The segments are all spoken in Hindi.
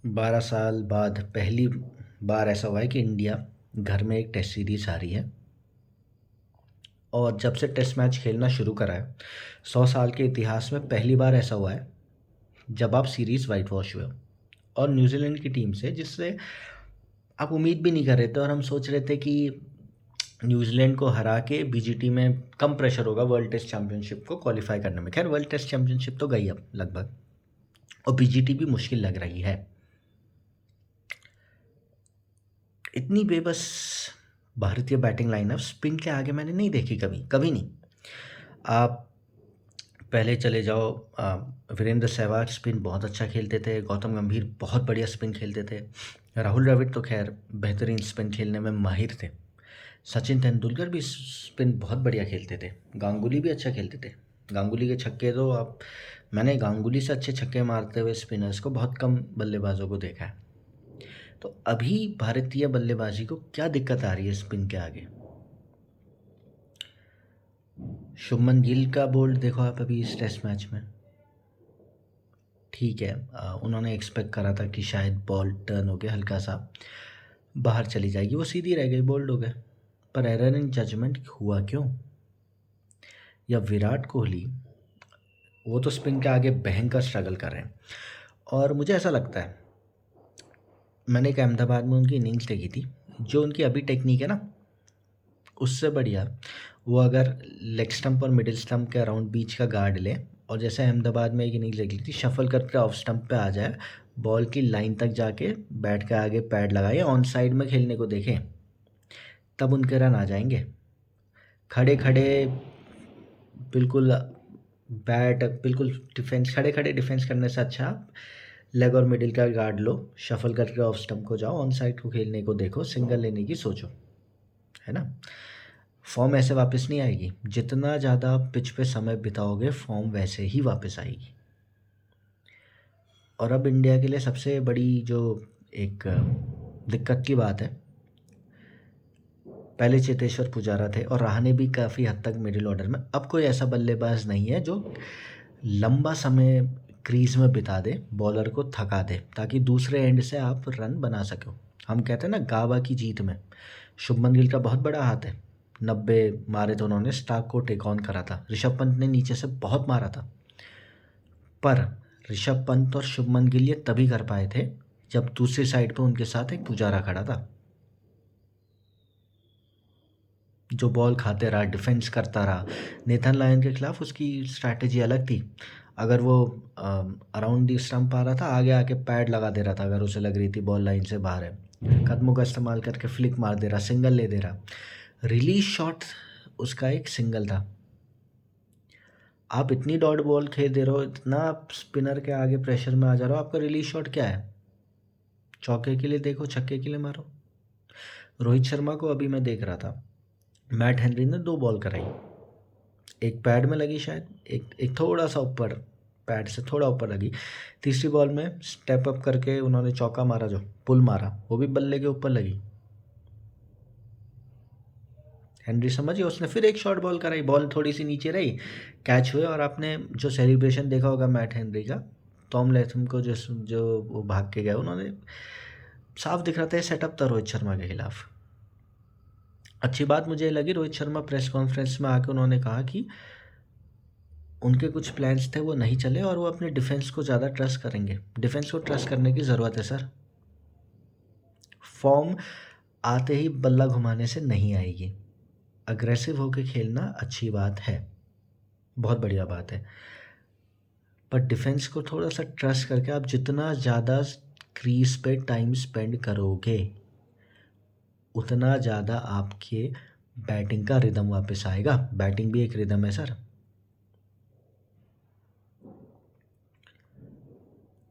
12 साल बाद पहली बार ऐसा हुआ है कि इंडिया घर में एक टेस्ट सीरीज आ रही है। और जब से टेस्ट मैच खेलना शुरू करा है, 100 साल के इतिहास में पहली बार ऐसा हुआ है जब आप सीरीज वाइट वॉश हुए हो। और न्यूजीलैंड की टीम से, जिससे आप उम्मीद भी नहीं कर रहे थे, और हम सोच रहे थे कि न्यूजीलैंड को हरा के बीजीटी में कम प्रेशर होगा वर्ल्ड टेस्ट चैंपियनशिप को क्वालिफाई करने में। खैर, वर्ल्ड टेस्ट चैंपियनशिप तो गई अब लगभग, और बीजीटी भी मुश्किल लग रही है। इतनी बेबस भारतीय बैटिंग लाइनअप स्पिन के आगे मैंने नहीं देखी, कभी कभी नहीं। आप पहले चले जाओ, वीरेंद्र सहवाग स्पिन बहुत अच्छा खेलते थे, गौतम गंभीर बहुत बढ़िया स्पिन खेलते थे, राहुल द्रविड़ तो खैर बेहतरीन स्पिन खेलने में माहिर थे, सचिन तेंदुलकर भी स्पिन बहुत बढ़िया खेलते थे, गांगुली भी अच्छा खेलते थे। गांगुली के छक्के तो आप मैंने गांगुली से अच्छे छक्के मारते हुए स्पिनर्स को बहुत कम बल्लेबाजों को देखा है। तो अभी भारतीय बल्लेबाजी को क्या दिक्कत आ रही है स्पिन के आगे? शुभमन गिल का बोल्ड देखो आप अभी इस टेस्ट मैच में। ठीक है, उन्होंने एक्सपेक्ट करा था कि शायद बॉल टर्न हो गया, हल्का सा बाहर चली जाएगी, वो सीधी रह गई, बोल्ड हो गए। पर एरर इन जजमेंट हुआ क्यों? या विराट कोहली, वो तो स्पिन के आगे भयंकर स्ट्रगल कर रहे हैं। और मुझे ऐसा लगता है, मैंने एक अहमदाबाद में उनकी इनिंग्स देखी थी, जो उनकी अभी टेक्निक है ना, उससे बढ़िया वो अगर लेग स्टंप और मिडिल स्टंप के अराउंड बीच का गार्ड ले, और जैसे अहमदाबाद में एक इनिंग्स देख ली थी, शफल करके ऑफ स्टंप पे आ जाए, बॉल की लाइन तक जाके बैट के आगे पैड लगाए, ऑन साइड में खेलने को देखें, तब उनके रन आ जाएंगे। खड़े खड़े बिल्कुल बैट बिल्कुल डिफेंस, खड़े खड़े डिफेंस करने से अच्छा आप लेग और मिडिल का गार्ड लो, शफल करके ऑफ स्टंप को जाओ, ऑन साइड को खेलने को देखो, सिंगल लेने की सोचो, है ना। फॉर्म ऐसे वापस नहीं आएगी, जितना ज़्यादा आप पिच पे समय बिताओगे फॉर्म वैसे ही वापस आएगी। और अब इंडिया के लिए सबसे बड़ी जो एक दिक्कत की बात है, पहले चेतेश्वर पुजारा थे और रहाणे भी काफ़ी हद तक मिडिल ऑर्डर में, अब कोई ऐसा बल्लेबाज नहीं है जो लंबा समय क्रीज में बिता दे, बॉलर को थका दे, ताकि दूसरे एंड से आप रन बना सको। हम कहते हैं ना, गाबा की जीत में शुभमन गिल का बहुत बड़ा हाथ है। 90 मारे तो उन्होंने स्टार्क को टेक ऑन करा था, ऋषभ पंत ने नीचे से बहुत मारा था, पर ऋषभ पंत और शुभमन गिल ये तभी कर पाए थे जब दूसरी साइड पे उनके साथ एक पुजारा खड़ा था, जो बॉल खाते रहा, डिफेंस करता रहा। नेथन लायन के खिलाफ उसकी स्ट्रैटेजी अलग थी। अगर वो अराउंड दी स्टंप आ रहा था, आगे आके पैड लगा दे रहा था, अगर उसे लग रही थी बॉल लाइन से बाहर है, कदमों का इस्तेमाल करके फ्लिक मार दे रहा, सिंगल ले दे रहा। रिलीज शॉट उसका एक सिंगल था। आप इतनी डॉट बॉल खेल दे रहे हो, इतना आप स्पिनर के आगे प्रेशर में आ जा रहे हो, आपका रिलीज शॉट क्या है? चौके के लिए देखो, छक्के के लिए मारो। रोहित शर्मा को अभी मैं देख रहा था, मैट हेनरी ने 2 बॉल कराई, एक पैड में लगी शायद, एक एक थोड़ा सा ऊपर, पैड से थोड़ा ऊपर लगी। तीसरी बॉल में स्टेप अप करके उन्होंने चौका मारा, जो पुल मारा, वो भी बल्ले के ऊपर लगी। हेनरी समझिए, उसने फिर एक शॉर्ट बॉल कराई, बॉल थोड़ी सी नीचे रही, कैच हुए, और आपने जो सेलिब्रेशन देखा होगा मैट हेनरी का, टॉम लैथम को जो वो भाग के गए, उन्होंने साफ दिख रहा था सेटअप था रोहित शर्मा के खिलाफ। अच्छी बात मुझे लगी, रोहित शर्मा प्रेस कॉन्फ्रेंस में आके उन्होंने कहा कि उनके कुछ प्लान्स थे वो नहीं चले, और वो अपने डिफेंस को ज़्यादा ट्रस्ट करेंगे। डिफेंस को ट्रस्ट करने की ज़रूरत है सर, फॉर्म आते ही बल्ला घुमाने से नहीं आएगी। अग्रेसिव होकर खेलना अच्छी बात है, बहुत बढ़िया बात है, पर डिफेंस को थोड़ा सा ट्रस्ट करके आप जितना ज़्यादा क्रीज पे टाइम स्पेंड करोगे, उतना ज़्यादा आपके बैटिंग का रिदम वापस आएगा। बैटिंग भी एक रिदम है सर।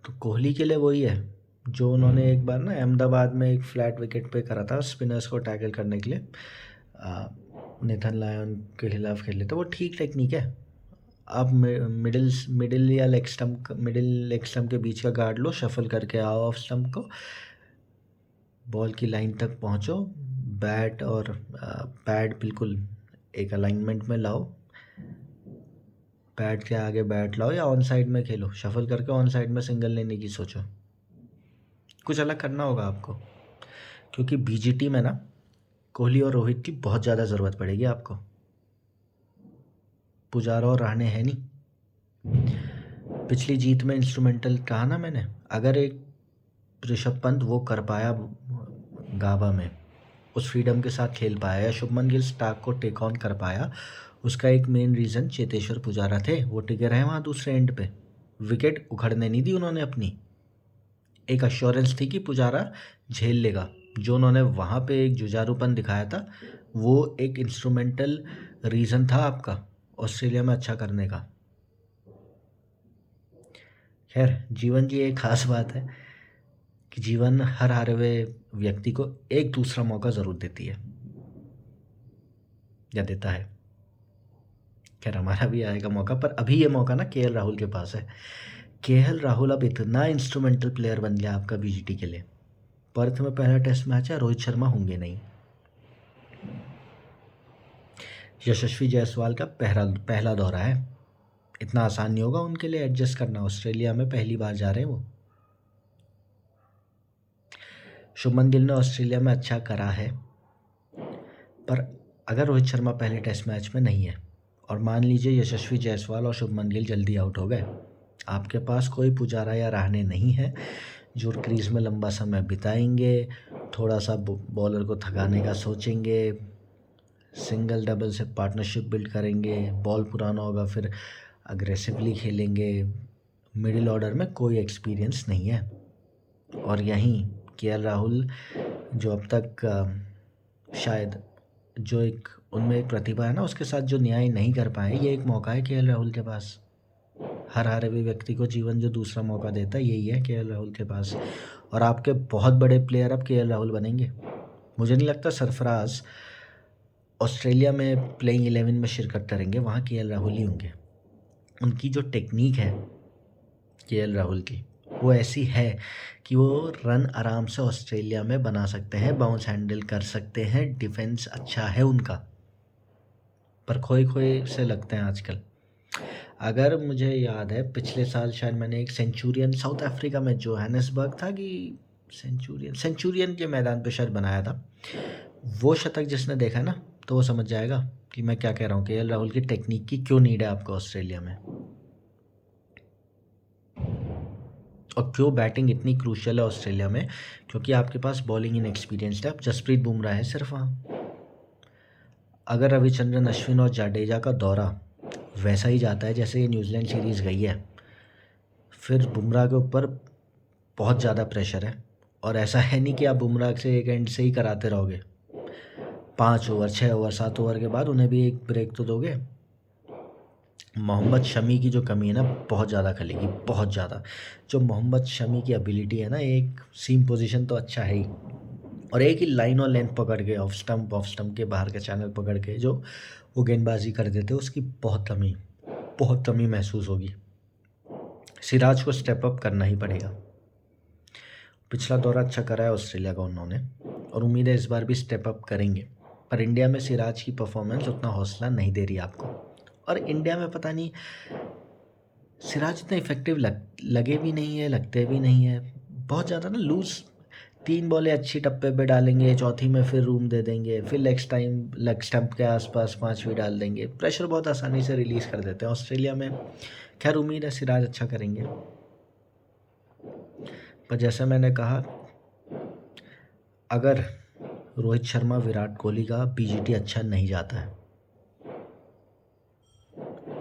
तो कोहली के लिए वही है जो उन्होंने एक बार ना अहमदाबाद में एक फ्लैट विकेट पे करा था, स्पिनर्स को टैकल करने के लिए, नेथन लायन के खिलाफ खेले, तो वो ठीक टेक्निक है। आप मिडिल मिडिल या leg stump, middle leg stump के बीच का गार्ड लो, शफल करके आओ ऑफ स्टम्प को, बॉल की लाइन तक पहुंचो, बैट और पैड बिल्कुल एक अलाइनमेंट में लाओ, पैड के आगे बैट लाओ, या ऑन साइड में खेलो, शफल करके ऑन साइड में सिंगल लेने की सोचो। कुछ अलग करना होगा आपको, क्योंकि बीजीटी में ना कोहली और रोहित की बहुत ज़्यादा ज़रूरत पड़ेगी आपको। पुजारा और रहाणे है नहीं। पिछली जीत में इंस्ट्रूमेंटल कहा ना मैंने, अगर एक ऋषभ पंत वो कर पाया गाबा में, उस फ्रीडम के साथ खेल पाया, या शुभमन गिल स्टार्क को टेक ऑन कर पाया, उसका एक मेन रीज़न चेतेश्वर पुजारा थे। वो टिके रहे वहाँ दूसरे एंड पे, विकेट उखड़ने नहीं दी उन्होंने अपनी। एक अश्योरेंस थी कि पुजारा झेल लेगा। जो उन्होंने वहाँ पे एक जुझारूपन दिखाया था, वो एक इंस्ट्रूमेंटल रीज़न था आपका ऑस्ट्रेलिया में अच्छा करने का। खैर, जीवन की एक ख़ास बात है कि जीवन हर हारे हुए व्यक्ति को एक दूसरा मौका ज़रूर देती है, या देता है। खैर, हमारा भी आएगा मौका, पर अभी ये मौका ना केएल राहुल के पास है। केएल राहुल अब इतना इंस्ट्रूमेंटल प्लेयर बन गया आपका बीजीटी के लिए। पर्थ में पहला टेस्ट मैच है, रोहित शर्मा होंगे नहीं। यशस्वी जायसवाल का पहला दौरा है, इतना आसान नहीं होगा उनके लिए एडजस्ट करना। ऑस्ट्रेलिया में पहली बार जा रहे हैं वो। शुभमन गिल ने ऑस्ट्रेलिया में अच्छा करा है, पर अगर रोहित शर्मा पहले टेस्ट मैच में नहीं है और मान लीजिए यशस्वी जायसवाल और शुभमन गिल जल्दी आउट हो गए, आपके पास कोई पुजारा या रहाणे नहीं है जो क्रीज में लंबा समय बिताएंगे, थोड़ा सा बॉलर को थकाने का सोचेंगे, सिंगल डबल से पार्टनरशिप बिल्ड करेंगे, बॉल पुराना होगा फिर अग्रेसिवली खेलेंगे। मिडिल ऑर्डर में कोई एक्सपीरियंस नहीं है। और यहीं केएल राहुल जो अब तक शायद जो एक उनमें एक प्रतिभा है ना, उसके साथ जो न्याय नहीं कर पाए, ये एक मौका है केएल राहुल के पास। हर हारे हुए व्यक्ति को जीवन जो दूसरा मौका देता है, यही है केएल राहुल के पास। और आपके बहुत बड़े प्लेयर अब केएल राहुल बनेंगे। मुझे नहीं लगता सरफराज ऑस्ट्रेलिया में प्लेइंग 11 में शिरकत करेंगे, वहाँ केएल राहुल ही होंगे। उनकी जो टेक्निक है केएल राहुल की, वो ऐसी है कि वो रन आराम से ऑस्ट्रेलिया में बना सकते हैं, बाउंस हैंडल कर सकते हैं, डिफेंस अच्छा है उनका, पर खोए खोए से लगते हैं आजकल। अगर मुझे याद है पिछले साल शायद मैंने एक सेंचुरियन साउथ अफ्रीका में जोहानिसबर्ग था कि सेंचुरियन के मैदान पे शायद बनाया था, वो शतक जिसने देखा ना, तो वो समझ जाएगा कि मैं क्या कह रहा हूँ। केएल राहुल की टेक्निक की क्यों नीड है आपको ऑस्ट्रेलिया में, और क्यों बैटिंग इतनी क्रूशियल है ऑस्ट्रेलिया में, क्योंकि आपके पास बॉलिंग इन एक्सपीरियंस्ड है। अब जसप्रीत बुमराह है सिर्फ वहाँ। अगर रविचंद्रन अश्विन और जाडेजा का दौरा वैसा ही जाता है जैसे ये न्यूजीलैंड सीरीज़ गई है, फिर बुमराह के ऊपर बहुत ज़्यादा प्रेशर है। और ऐसा है नहीं कि आप बुमराह से एक एंड से ही कराते रहोगे। 5 ओवर, 6 ओवर, 7 ओवर के बाद उन्हें भी एक ब्रेक तो दोगे। मोहम्मद शमी की जो कमी है ना, बहुत ज़्यादा खलेगी, बहुत ज़्यादा। जो मोहम्मद शमी की एबिलिटी है ना, एक सीम पोजीशन तो अच्छा है ही, और एक ही लाइन और लेंथ पकड़ के ऑफ स्टंप के बाहर का चैनल पकड़ के जो वो गेंदबाजी कर देते, उसकी बहुत कमी महसूस होगी। सिराज को स्टेप अप करना ही पड़ेगा। पिछला दौरा अच्छा करा है ऑस्ट्रेलिया का उन्होंने, और उम्मीद है इस बार भी स्टेप अप करेंगे। पर इंडिया में सिराज की परफॉर्मेंस उतना हौसला नहीं दे रही आपको, और इंडिया में पता नहीं सिराज इतना इफेक्टिव लगे भी नहीं है, लगते भी नहीं है। बहुत ज़्यादा ना लूज, 3 बॉलें अच्छी टप्पे पे डालेंगे, चौथी में फिर रूम दे देंगे, फिर लेग स्टंप के आसपास 5वीं डाल देंगे, प्रेशर बहुत आसानी से रिलीज़ कर देते हैं ऑस्ट्रेलिया में। खैर, उम्मीद है सिराज अच्छा करेंगे, पर जैसे मैंने कहा, अगर रोहित शर्मा विराट कोहली का बीजीटी अच्छा नहीं जाता है,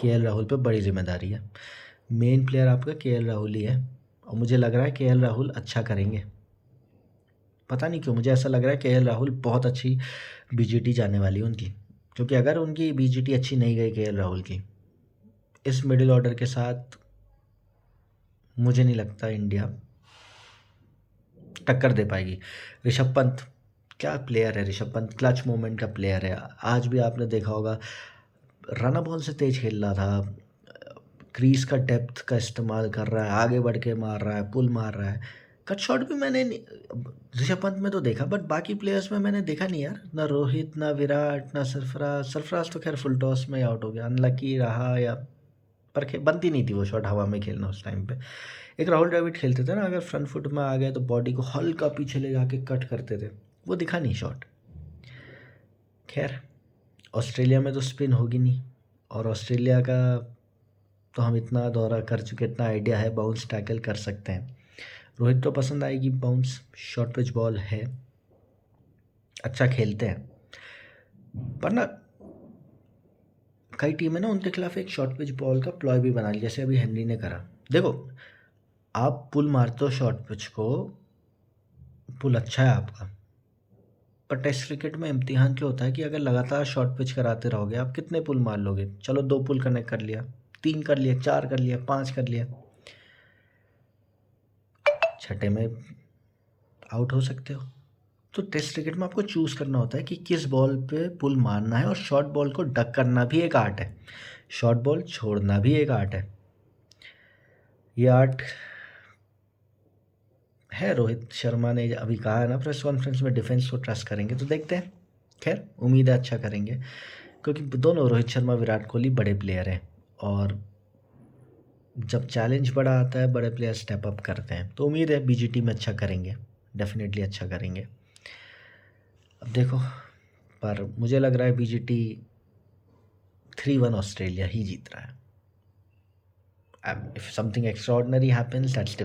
केएल राहुल पे बड़ी जिम्मेदारी है। मेन प्लेयर आपका केएल राहुल ही है, और मुझे लग रहा है केएल राहुल अच्छा करेंगे। पता नहीं क्यों मुझे ऐसा लग रहा है केएल राहुल बहुत अच्छी बीजीटी जाने वाली है उनकी, क्योंकि अगर उनकी बीजीटी अच्छी नहीं गई केएल राहुल की, इस मिडिल ऑर्डर के साथ मुझे नहीं लगता इंडिया टक्कर दे पाएगी। ऋषभ पंत क्या प्लेयर है, ऋषभ पंत क्लच मोमेंट का प्लेयर है। आज भी आपने देखा होगा रन बॉल से तेज खेल रहा था, क्रीज का डेप्थ का इस्तेमाल कर रहा है, आगे बढ़ के मार रहा है, पुल मार रहा है। कट शॉट भी मैंने ऋषभ पंत में तो देखा, बट बाकी प्लेयर्स में मैंने देखा नहीं यार, ना रोहित, ना विराट, ना सरफराज तो खैर फुल टॉस में आउट हो गया, अनलकी रहा, या पर बनती नहीं थी वो शॉट हवा में खेलना उस टाइम पे। एक राहुल द्रविड़ खेलते थे ना, अगर फ्रंट फुट में आ गए तो बॉडी को हल्का पीछे ले जाके कट करते थे, वो दिखा नहीं शॉट। खैर, ऑस्ट्रेलिया में तो स्पिन होगी नहीं, और ऑस्ट्रेलिया का तो हम इतना दौरा कर चुके, इतना आइडिया है, बाउंस टैकल कर सकते हैं। रोहित को पसंद आएगी बाउंस, शॉर्ट पिच बॉल है, अच्छा खेलते हैं। पर ना कई टीमें ना उनके खिलाफ एक शॉर्ट पिच बॉल का प्लॉय भी बना लिया, जैसे अभी हेनरी ने करा। देखो, आप पुल मारते हो शॉर्ट पिच को, पुल अच्छा है आपका, पर टेस्ट क्रिकेट में इम्तिहान क्या होता है कि अगर लगातार शॉर्ट पिच कराते रहोगे, आप कितने पुल मार लोगे? चलो 2 पुल कनेक्ट कर लिया, 3 कर लिया, 4 कर लिया, 5 कर लिया, छठे में आउट हो सकते हो। तो टेस्ट क्रिकेट में आपको चूज़ करना होता है कि किस बॉल पे पुल मारना है, और शॉर्ट बॉल को डक करना भी एक आर्ट है, शॉर्ट बॉल छोड़ना भी एक आर्ट है। ये आर्ट है। रोहित शर्मा ने अभी कहा है ना प्रेस कॉन्फ्रेंस में, डिफेंस को ट्रस्ट करेंगे, तो देखते हैं। खैर, उम्मीद है अच्छा करेंगे, क्योंकि दोनों रोहित शर्मा विराट कोहली बड़े प्लेयर हैं, और जब चैलेंज बड़ा आता है, बड़े प्लेयर स्टेप अप करते हैं, तो उम्मीद है बीजीटी में अच्छा करेंगे, डेफिनेटली अच्छा करेंगे। अब देखो, पर मुझे लग रहा है बीजीटी 3-1 ऑस्ट्रेलिया ही जीत रहा है। If something extraordinary happens, that's